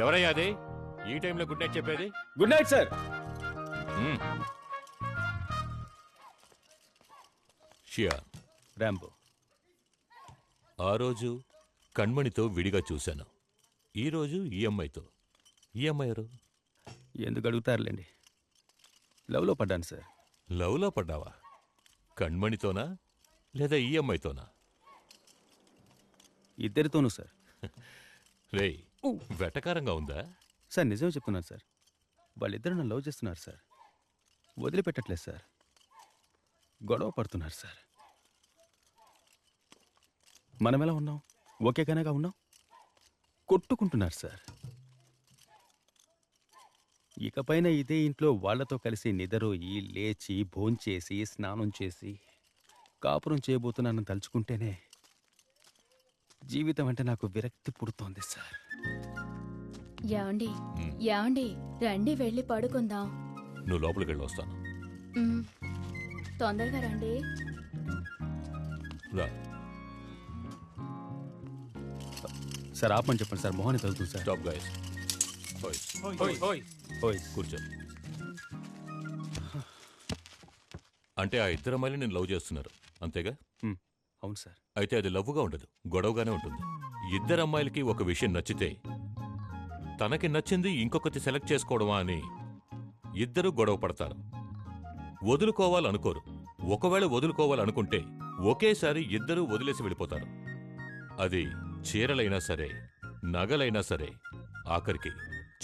ఎవరయ్యా అది ఈ టైంలో గుడ్ నైట్ చెప్పేది? Good night sir. షియా రాంబో. ఆ రోజు కణ్మణితో విడిగా చూశాను, ఈరోజు ఈ అమ్మాయితో. ఈ అమ్మాయి ఎవరు? ఎందుకు అడుగుతారులేండి, లవ్లో పడ్డాను సార్. లవ్లో పడ్డావా? కణ్మణితోనా లేదా ఈ అమ్మాయితోనా? ఇద్దరితోనూ సార్. రేయ్, వెటకారంగా ఉందా? సార్ నిజమే చెప్తున్నాను సార్, వాళ్ళిద్దరు నన్ను లవ్ చేస్తున్నారు సార్, వదిలిపెట్టట్లేదు సార్, గొడవ పడుతున్నారు సార్. మనం ఎలా ఉన్నాం? ఓకే కనగా ఉన్నాం, కొట్టుకుంటున్నారు సార్. ఇకపైన ఇదే ఇంట్లో వాళ్లతో కలిసి నిద్రోయి లేచి భోంచేసి స్నానం చేసి కాపురం చేయబోతున్నానని తలుచుకుంటేనే జీవితం అంటే నాకు విరక్తి పుడుతోంది సార్. యాండి యాండి రండి, వెళ్ళి పడుకుందాం. నువ్వు లోపలికి వెళ్ళి వస్తాను. తొందరగా రండి. రా. సార్ ఆపమని చెప్పండి సార్, మొహాన్ని తగ్గుతుంది సార్. Stop guys. కూర్చో. అంటే ఆ ఇద్దరు అమ్మాయిలు నేను లవ్ చేస్తున్నారు అంతేగా? అవును సార్. అయితే అది లవ్వుగా ఉండదు, గొడవగానే ఉంటుంది. ఇద్దరు అమ్మాయిలకి ఒక విషయం నచ్చితే తనకి నచ్చింది ఇంకొకటి సెలెక్ట్ చేసుకోవడమా అని ఇద్దరు గొడవ పడతారు. వదులుకోవాలనుకోరు. ఒకవేళ వదులుకోవాలనుకుంటే ఒకేసారి ఇద్దరూ వదిలేసి వెళ్ళిపోతారు. అది చీరలైనా సరే, నగలైనా సరే, ఆఖరికి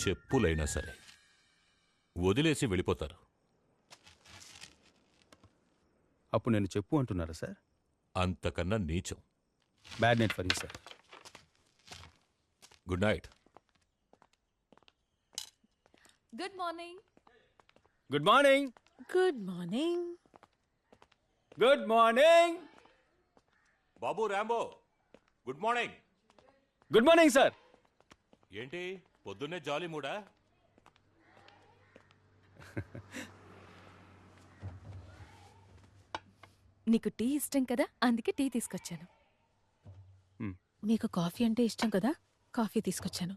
చెప్పులైనా సరే వదిలేసి వెళ్ళిపోతారు. అప్పుడు నేను చెప్పు అంటున్నారా సార్? అంతకన్నా నీచం. Bad night for you sir. Good night. Good morning. Good morning. Good morning. Good morning. బాబు Rambo, good morning. Good morning sir. ఏంటి పొద్దున్నే జాలీ మూడా? నీకు టీ ఇష్టం కదా, అందుకే టీ తీసుకొచ్చాను. నీకు కాఫీ అంటే ఇష్టం కదా, కాఫీ తీసుకొచ్చాను.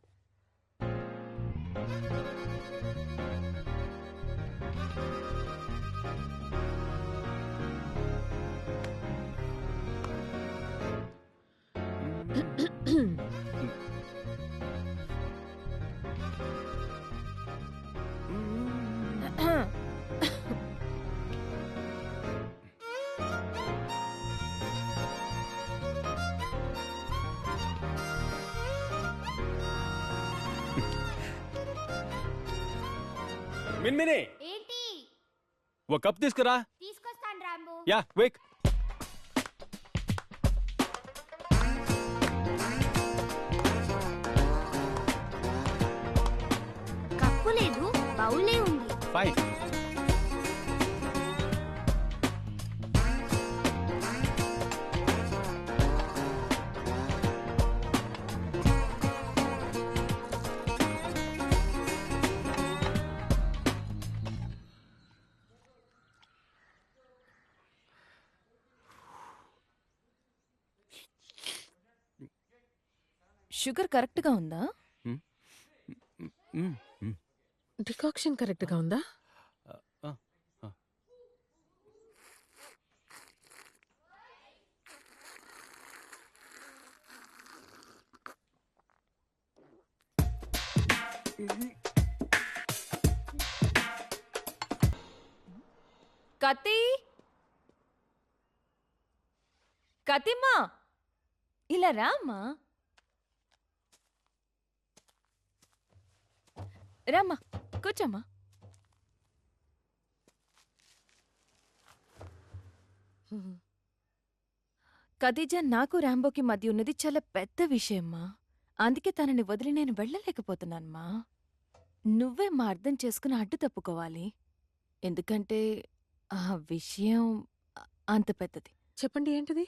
మిన్మిని, ఏంటి? ఓ కప్ తీసుకురా. తీసుకొస్తాను రాంబో. Yeah quick. కప్పు లేదు, బౌలే ఉంది. ఫైన్. షుగర్ కరెక్ట్గా ఉందా? డికాక్షన్ కరెక్ట్గా ఉందా? కత్తి, కత్తిమ్మా, ఇలా రామ్మా. రామ్మా, కూర్చోమ్మా. ఖదీజా, నాకు రాంబోకి మధ్య ఉన్నది చాలా పెద్ద విషయమ్మా. అందుకే తనని వదిలి నేను వెళ్ళలేకపోతున్నానమ్మా. నువ్వే మా అర్థం చేసుకుని అడ్డు తప్పుకోవాలి. ఎందుకంటే ఆ విషయం అంత పెద్దది. చెప్పండి, ఏంటిది?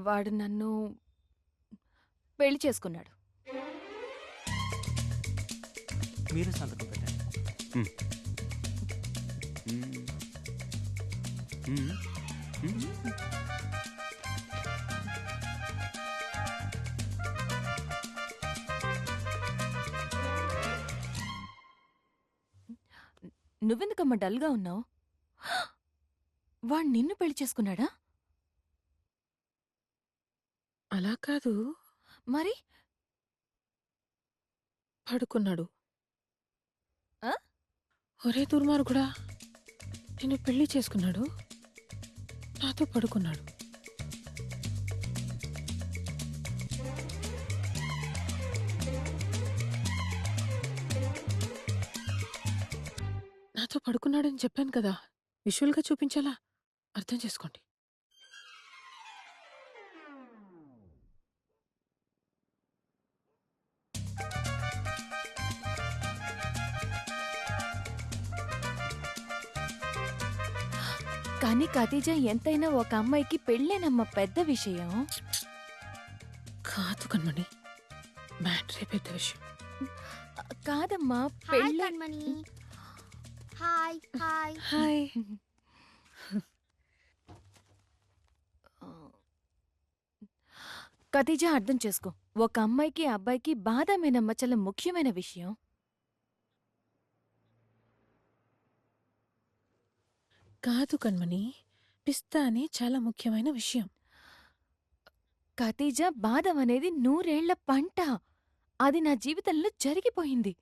వాడు నన్ను పెళ్లి చేసుకున్నాడు. మీరు సంతకం పెట్టండి. నువ్వెందుకమ్మా డల్గా ఉన్నావు? వాణ్ణి నిన్ను పెళ్లి చేసుకున్నాడా? అలా కాదు, మరి పడుకున్నాడు. ఆ? ఒరే దుర్మార్గుడా, నిన్ను పెళ్లి చేసుకున్నాడు, నాతో పడుకున్నాడు. నాతో పడుకున్నాడని చెప్పాను కదా, విజువల్గా చూపించాలా? అర్థం చేసుకోండి. కానీ ఖదీజా ఎంతైనా ఒక అమ్మాయికి పెళ్ళేనమ్మా పెద్ద విషయం. కాదు కన్మణి, మ్యాటరే పెద్ద విషయం. కాదమ్మా హాయ్ పెళ్ళి. Kanmani. Hi hi. Hi. Khadija అర్థం చేసుకో, ఒక అమ్మాయికి అబ్బాయికి బాధమేనమ్మ చాలా ముఖ్యమైన విషయం. కాదు కన్మణి, పిస్తా అని చాలా ముఖ్యమైన విషయం. ఖదీజా బాధం అనేది 100 ఏళ్ల పంట. అది నా జీవితంలో జరిగిపోయింది.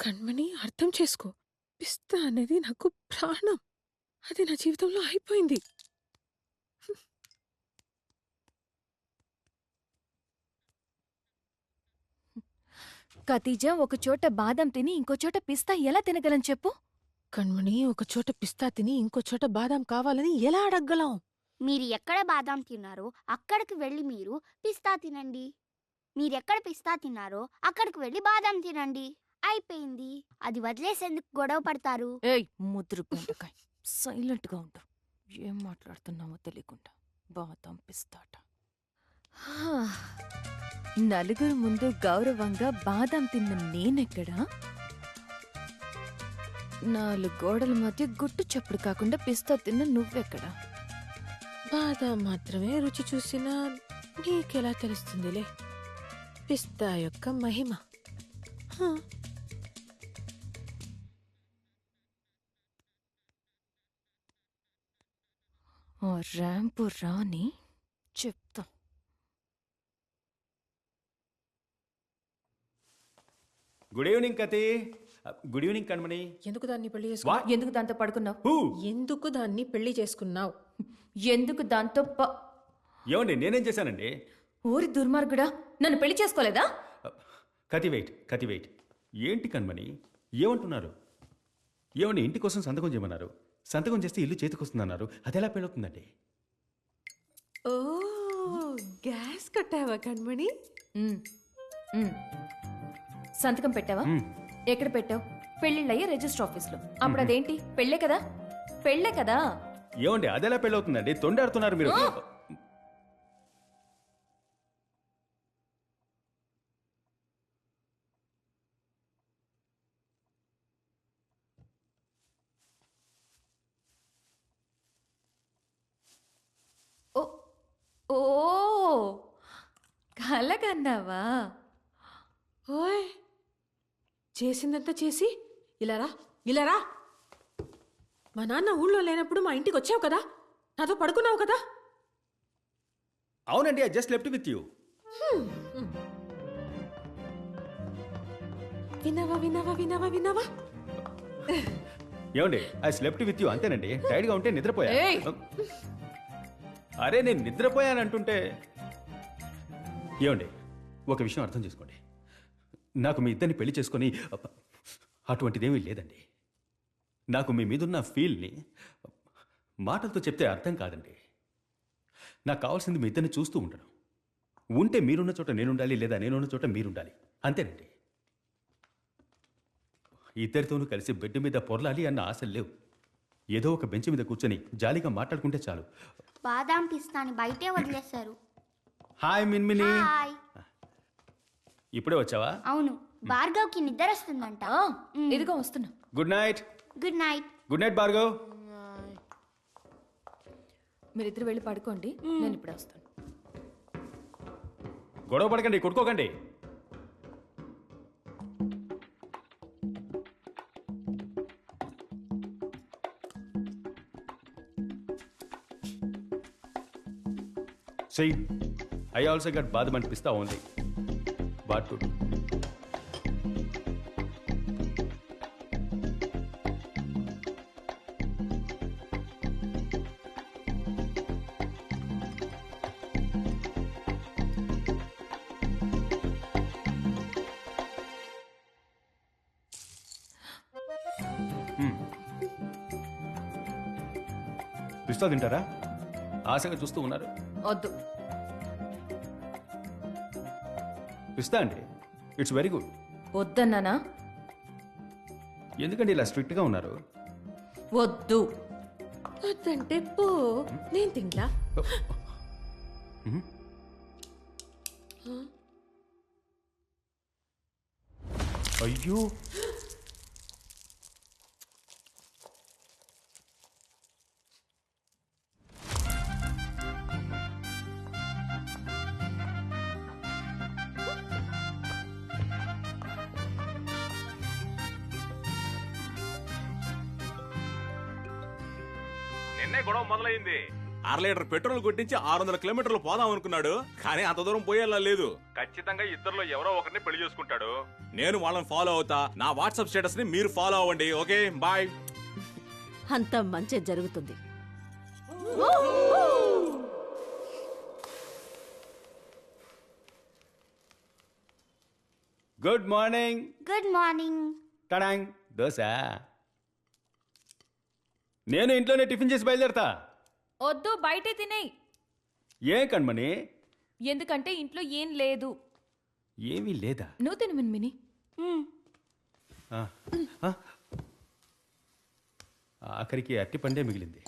కన్మణి అర్థం చేసుకో, పిస్తా అనేది నాకు ప్రాణం. అది నా జీవితంలో అయిపోయింది. ఖదీజా ఒక చోట బాదం తిని ఇంకో చోట పిస్తా ఎలా తినగలం చెప్పు? కన్మణి ఒక చోట పిస్తా తిని ఇంకో చోట బాదాం కావాలని ఎలా అడగలం? మీరు ఎక్కడ బాదాం తిన్నారో అక్కడికి వెళ్ళి మీరు పిస్తా తినండి. మీరెక్కడ పిస్తా తిన్నారో అక్కడికి వెళ్ళి బాదాం తినండి. అయిపోయింది. అది వదిలేసేందుకు గొడవ పడతారు. ఏయ్ ముద్రు బెండకాయ, సైలెంట్గా ఉండు. ఏం మాట్లాడుతున్నావో తెలియకుండా బాదం పిస్తాట. నలుగురు ముందు గౌరవంగా బాదం తిన్న నేనెక్కడా? 4 గోడల మధ్య గుట్టు చప్పుడు కాకుండా పిస్తా తిన్న నువ్వెక్కడా? బాదాం మాత్రమే రుచి చూసినా నీకెలా తెలుస్తుందిలే పిస్తా యొక్క మహిమ. హా. ఆ ర్యాంపు రాని చెప్తా. గుడ్ ఈవినింగ్ కతి. Good evening Kanmani. ఎందుకు దాన్ని పెళ్లి What? చేసుకున్నావు? ఎందుకు దాంతో పడుకున్నావు? హూ? ఎందుకు దాన్ని పెళ్లి చేసుకున్నావు? ఎందుకు దాంతో ఏమండి, నేనేం చేశానండి? ఊరి దుర్మార్గుడా, నన్ను పెళ్లి చేసుకోలేదా? కతి వెయిట్. ఏంటి కణమణి, ఏమంటున్నారు? ఏమండి, ఇంటి కోసం సంతకం చేయమన్నారు. సంతకం చేస్తే ఇల్లు చేతికొస్తుందన్నారు. అది ఎలా పెళ్ళవుతుందండి? ఓ, గ్యాస్ కట్టావా కన్మణి? ఉమ్, ఉమ్. సంతకం పెట్టావా? మ్మ్. ఎక్కడ పెట్టావు? పెళ్ళిళ్ళయ్యే రిజిస్టర్ ఆఫీస్లో. అప్పుడు అదేంటి? పెళ్ళే కదా? పెళ్ళే కదా? ఏమండి, అది ఎలా పెళ్ళవుతుందండి? తొండాడుతున్నారు మీరు. ఆ! ఓ ఓ కలగన్నావా? ఓయ్, చేసిందంతా చేసి ఇలా రా. మా నాన్న ఊళ్ళో లేనప్పుడు మా ఇంటికి వచ్చావు కదా, నాతో పడుకున్నావు కదా. అవునండి, I just left with you. విన్నావా? ఏమండి, ఐ స్లెప్ట్ విత్ యూ అంతేనండి. టైర్డ్గా ఉంటే నిద్రపోయా. ఏయ్! అరే, నేను నిద్రపోయానంటుంటే. ఏమండి, ఒక విషయం అర్థం చేసుకోండి. నాకు మీ ఇద్దరిని పెళ్లి చేసుకొని అటువంటిదేమీ లేదండి. నాకు మీ మీదున్న ఫీల్ని మాటలతో చెప్తే అర్థం కాదండి. నాకు కావాల్సింది మీ ఇద్దరిని చూస్తూ ఉండడం. ఉంటే మీరున్న చోట నేనుండాలి, లేదా నేనున్న చోట మీరుండాలి. అంతేనండి. ఇద్దరితోనూ కలిసి బెడ్ మీద పొరలాలి అన్న ఆశలు లేవు. ఏదో ఒక బెంచ్ మీద కూర్చొని జాలీగా మాట్లాడుకుంటే చాలు. బాదాం పిస్తాని బయటే వదిలేశారు. హాయ్ మిన్మిని. హాయ్. ఇప్పుడే వచ్చావా? అవును, భార్గవ్కి నిద్ర వస్తుందంట. ఆ, ఇదిగో వస్తున్నా. Good night. Good night. Good night Bhargav. మీరిద్దరు వెళ్ళి పడుకోండి, నేను ఇప్పుడే వస్తాను. గొడవ పడకండి, కొట్టుకోకండి. See, I also got badam and pista only. What to do? పిస్తా తింటారా? ఆశగా చూస్తూ ఉన్నారు. వద్దు. పిస్తా అండి, ఇట్స్ వెరీ గుడ్. వద్దన్నానా? ఎందుకండి ఇలా స్ట్రిక్ట్గా ఉన్నారు? వద్దు. వద్దంటే పో, నేను తింటా. అయ్యో, నిన్నే గొడవ మొదలైంది. 6 లీటర్ పెట్రోల్ కొట్టించి 600 కిలోమీటర్లు పోదాం అనుకున్నాడు, కానీ అంత దూరం పోయేలా లేదు. ఖచ్చితంగా ఇద్దరులో ఎవరో ఒకరిని పెళ్లి చేసుకుంటాడు. నేను వాళ్ళని ఫాలో అవుతా. నా వాట్సాప్ స్టేటస్ ని మీరు ఫాలో అవ్వండి. Okay, bye. అంత మంచి జరుగుతుంది. Good morning. Good morning. టడాంగ్ దోశ. నేను ఇంట్లోనే టిఫిన్ చేసి బయలుదేరతా. వద్దు, బయటే తినేయి. ఏ కణ్మణి? ఎందుకంటే ఇంట్లో ఏం లేదు. ఏమీ లేదా? నువ్వు తిను మిన్మిని. ఆ, ఆ. ఆఖరికి అట్టి పండే మిగిలింది.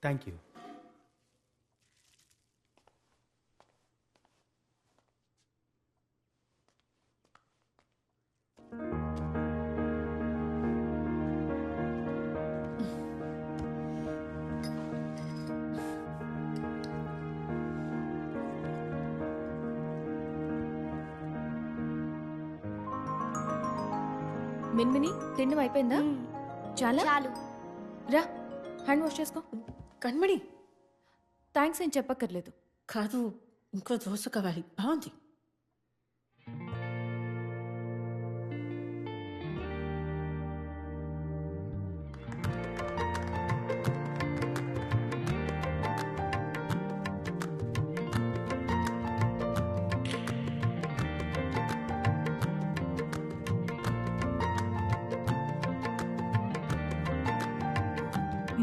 Thank you. మిన్మిని, తిండి అయిపోయిందా? చాలా? చాలు. రా, హ్యాండ్ వాష్ చేసుకో. కண்మణి, థ్యాంక్స్ ఏం చెప్పక్కర్లేదు. కాదు, ఇంకో దోశ కావాలి. బాగుంది.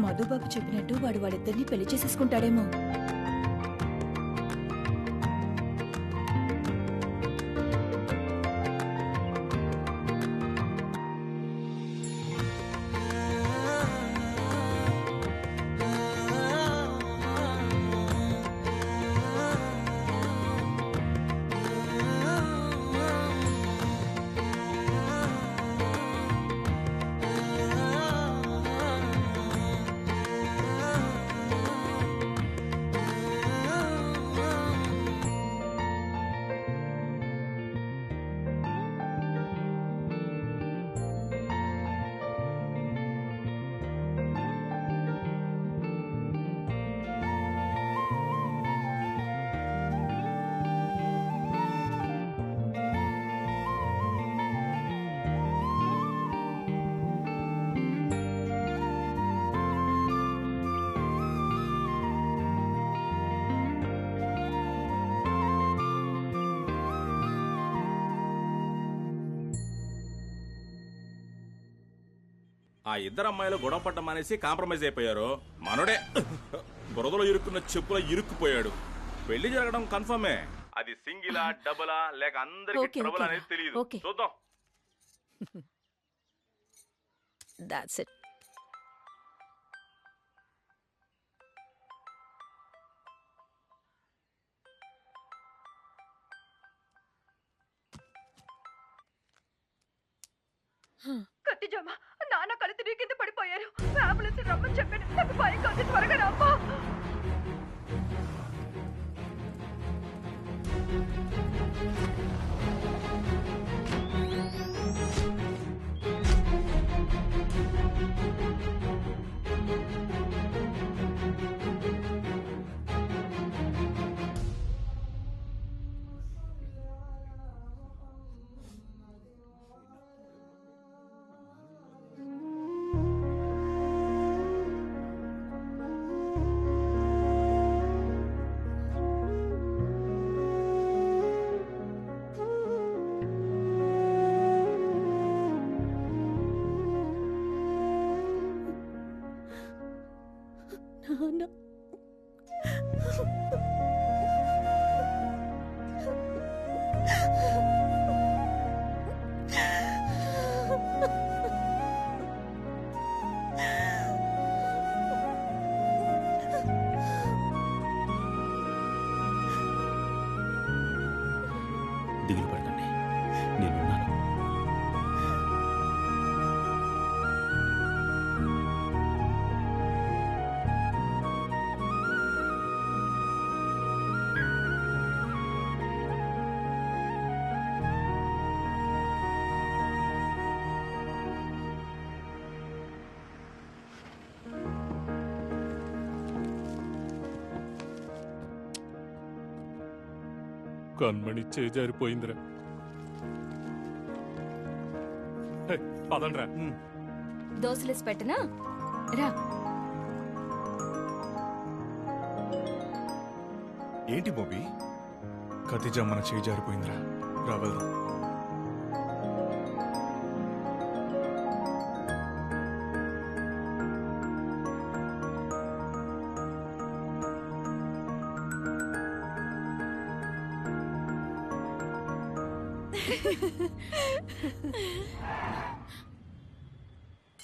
మధుబాబు చెప్పినట్టు వాడు వాళ్ళిద్దరిని పెళ్లి చేసేసుకుంటాడేమో. ఆ ఇద్దరు అమ్మాయిలు గొడవ పడ్డం అనేసి కాంప్రమైజ్ అయిపోయారు. మనోడే బురదలో ఇరుక్కున్న చెప్పులో ఇరుక్కుపోయాడు. పెళ్లి జరగడం కన్ఫర్మే. అది సింగిలా, డబులా, లేక అందరికి ఓకే, ట్రబుల్ ఓకే. అనేది తెలియదు. ఓకే. చూద్దాం. That's it. కత్తిజామ, నాన్న కలిసి నీ కింద పడిపోయారు. అంబులెన్స్ రమ్మని చెప్పాను. నాకు భయం కాదు, త్వరగా రామ్మా. దిగులు పడకండి, నేనున్నాను. కన్మణి చేజారిపోయిందిరా. పదండ్రా. దోశలేసి పెట్టనా? రా. ఏంటి బోబీ? ఖతీజా మన చేయి జారిపోయిందిరా, రాగలరా?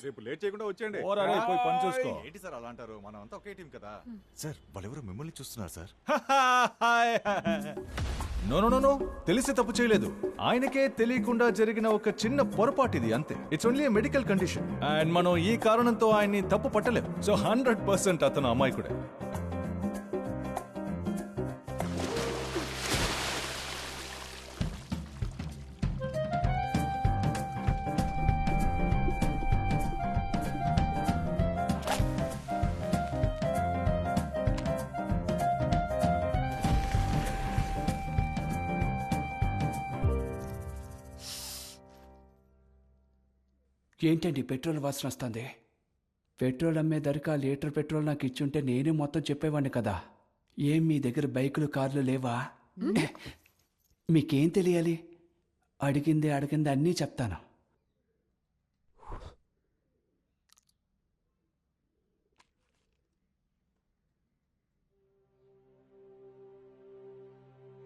రేపు లేట్ చేయకుండా వచ్చేయండి. పోయి పని చూసుకో. ఏంటి సార్ అలా అంటారు? మనం అంతా ఒకే టీం కదా సార్. వాళ్ళెవరో మిమ్మల్ని చూస్తున్నారు sir. No no no no, తెలిసి తప్పు చేయలేదు. ఆయనకే తెలియకుండా జరిగిన ఒక చిన్న పొరపాటు ఇది, అంతే. It's only medical condition and మనం ఈ కారణంతో ఆయన్ని తప్పు పట్టలేము. సో 100% అతను అమాయకుడే. ఏంటండి పెట్రోల్ వాసన వస్తుంది? పెట్రోల్ అమ్మే ధరకు ఆ లీటర్ పెట్రోల్ నాకు ఇచ్చుంటే నేనే మొత్తం చెప్పేవాడిని కదా. ఏం మీ దగ్గర బైకులు కార్లు లేవా? మీకేం తెలియాలి? అడిగింది అడిగింది అన్నీ చెప్తాను.